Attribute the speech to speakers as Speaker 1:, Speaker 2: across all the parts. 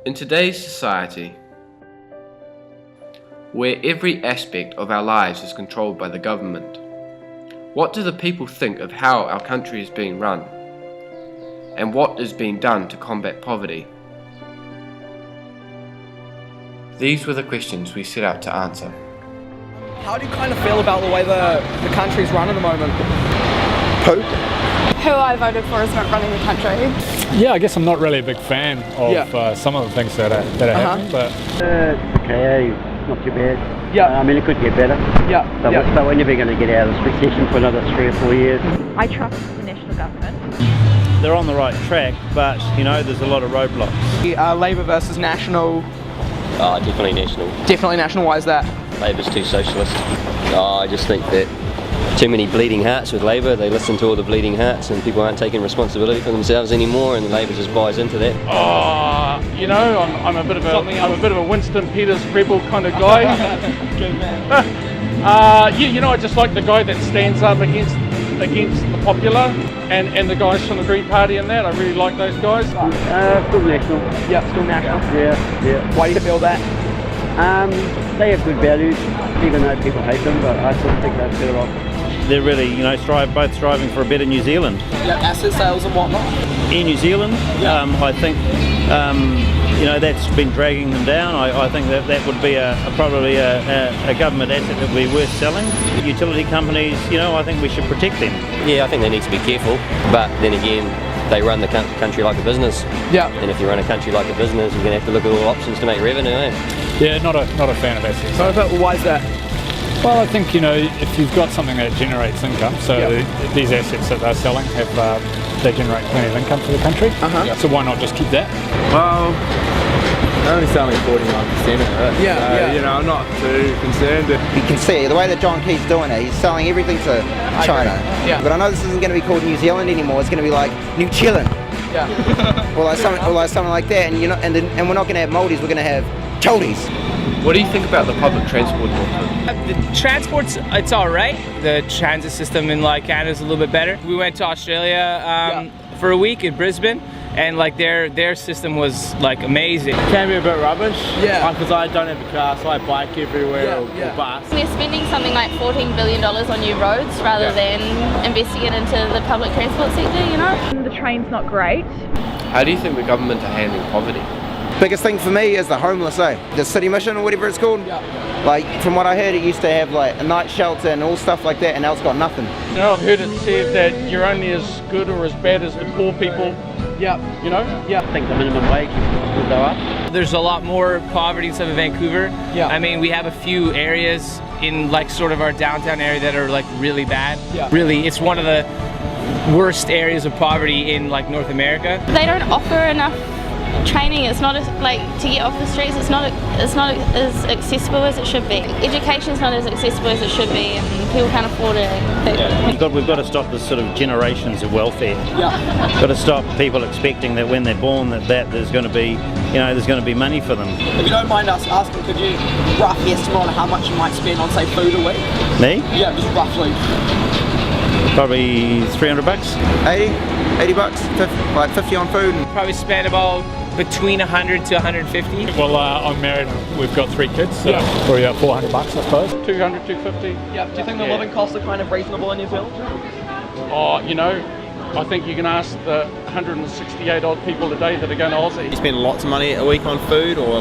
Speaker 1: In today's society, where every aspect of our lives is controlled by the government, what do the people think of how our country is being run? And what is being done to combat poverty? These were the questions we set out to answer.
Speaker 2: How do you kind of feel about the way the country's run at the moment?
Speaker 3: Who I voted for is not running the country.
Speaker 4: Yeah, I guess I'm not really a big fan of some of the things that are happening, but...
Speaker 5: okay, not too bad.
Speaker 2: Yeah.
Speaker 5: I mean, it could get better.
Speaker 2: Yeah.
Speaker 5: But we're never going to get out of this recession for another 3 or 4 years.
Speaker 6: I trust the national government.
Speaker 7: They're on the right track, but, you know, there's a lot of roadblocks.
Speaker 2: Labour versus National.
Speaker 8: Definitely National.
Speaker 2: Definitely National, why is that?
Speaker 8: Labour's too socialist. I just think that too many bleeding hearts with Labour. They listen to all the bleeding hearts and people aren't taking responsibility for themselves anymore, and Labour just buys into that.
Speaker 9: You know, I'm a bit of a Winston Peters rebel kind of guy.
Speaker 2: Good man.
Speaker 9: You know, I just like the guy that stands up against the popular and the guys from the Green Party and that. I really like those guys.
Speaker 5: Still National.
Speaker 2: Yeah, still National.
Speaker 5: Yeah.
Speaker 2: Why do you feel that?
Speaker 5: They have good values, even though people hate them, but I still think they're better off.
Speaker 7: They're really, you know, both striving for a better New Zealand.
Speaker 2: Yeah, asset sales and whatnot.
Speaker 7: In New Zealand, I think, you know, that's been dragging them down. I think that would be probably a government asset that would be worth selling. Utility companies, you know, I think we should protect them.
Speaker 8: Yeah, I think they need to be careful, but then again, they run the country like a business.
Speaker 2: Yeah.
Speaker 8: And if you run a country like a business, you're going to have to look at all options to make revenue, eh?
Speaker 4: Yeah, not a fan of assets.
Speaker 2: So, why is that?
Speaker 4: Well, I think, you know, if you've got something that generates income, so these assets that they're selling they generate plenty of income for the country. So why not just keep that?
Speaker 10: Well, they're only selling 49% of it. You know, I'm not too concerned.
Speaker 11: You can see the way that John Key's doing it, he's selling everything to China.
Speaker 2: Yeah.
Speaker 11: But I know this isn't going to be called New Zealand anymore, it's going to be like New Zealand.
Speaker 2: Yeah.
Speaker 11: Or like something like that, and and we're not going to have Māoris, we're going to have Chodies.
Speaker 1: What do you think about the public transport in Auckland?
Speaker 12: The transport's, it's alright. The transit system in Canada's a little bit better. We went to Australia for a week in Brisbane, and their system was amazing.
Speaker 10: It can be a bit rubbish.
Speaker 2: Yeah.
Speaker 10: Because I don't have a car, so I bike everywhere or bus.
Speaker 3: We're spending something like $14 billion on new roads rather than investing it into the public transport sector, you know?
Speaker 6: The train's not great.
Speaker 1: How do you think the government are handling poverty?
Speaker 11: Biggest thing for me is the homeless, the city mission or whatever it's called. Like, from what I heard, it used to have a night shelter and all stuff like that, and now it's got nothing.
Speaker 9: You know, I've heard it said that you're only as good or as bad as the poor people.
Speaker 2: Yeah.
Speaker 9: You know?
Speaker 5: I think the minimum wage will go up.
Speaker 12: There's a lot more poverty in southern Vancouver.
Speaker 2: Yeah.
Speaker 12: I mean, we have a few areas in sort of our downtown area that are really bad.
Speaker 2: Yeah.
Speaker 12: Really, it's one of the worst areas of poverty in North America.
Speaker 3: They don't offer enough training. It's not to get off the streets, it's not as accessible as it should be. Education's not as accessible as it should be, and people can't afford it.
Speaker 7: We've got to stop this sort of generations of welfare. Got to stop people expecting that when they're born that there's going to be, there's going to be money for them.
Speaker 2: If you don't mind us asking, could you roughly estimate on how much you might spend on, say, food a week?
Speaker 7: Me?
Speaker 2: Yeah, just roughly.
Speaker 7: Probably $300.
Speaker 11: 80 bucks, 50 on food.
Speaker 12: Probably spend about between 100 to 150.
Speaker 4: Well, I'm married, we've got 3 kids, so probably about $400 I suppose.
Speaker 9: 200, 250.
Speaker 2: Yeah. Do you think the living costs are kind of reasonable in New Zealand?
Speaker 9: You know, I think you can ask the 168 odd people a day that are going to Aussie.
Speaker 10: You spend lots of money a week on food, or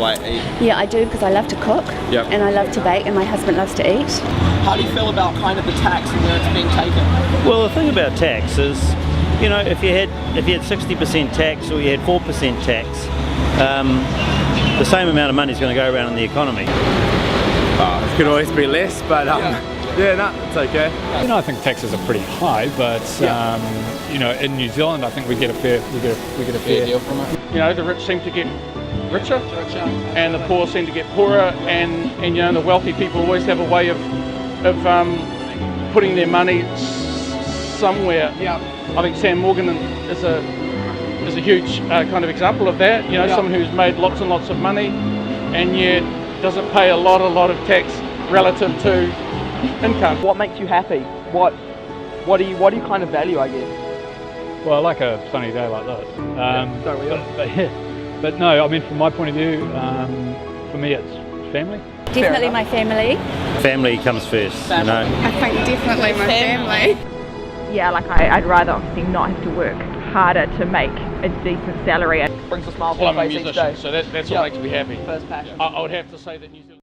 Speaker 6: Yeah, I do, because I love to cook and I love to bake, and my husband loves to eat.
Speaker 2: How do you feel about kind of the tax and where it's being taken?
Speaker 7: Well, the thing about tax is, you know, if you had 60% tax or you had 4% tax, the same amount of money is going to go around in the economy.
Speaker 10: It could always be less, but it's okay.
Speaker 4: You know, I think taxes are pretty high, but you know, in New Zealand, I think we get a fair
Speaker 9: deal from it. You know, the rich seem to get richer, and the poor seem to get poorer, and you know, the wealthy people always have a way of putting their money somewhere. I think Sam Morgan is a huge kind of example of that. You know, someone who's made lots and lots of money, and yet doesn't pay a lot of tax relative to income.
Speaker 2: What makes you happy? What do you kind of value, I guess?
Speaker 4: Well, I like a sunny day like this.
Speaker 2: Don't we all?
Speaker 4: But no, I mean, from my point of view, for me it's family.
Speaker 6: Definitely my family.
Speaker 7: Family comes first, you know.
Speaker 13: I think definitely my family.
Speaker 14: Yeah, like I'd rather obviously not have to work harder to make a decent salary.
Speaker 2: Brings a smile to
Speaker 9: Well,
Speaker 2: my
Speaker 9: I'm a
Speaker 2: face each
Speaker 9: musician,
Speaker 2: day.
Speaker 9: so that's what makes me happy.
Speaker 2: First passion.
Speaker 9: I would have to say that New Zealand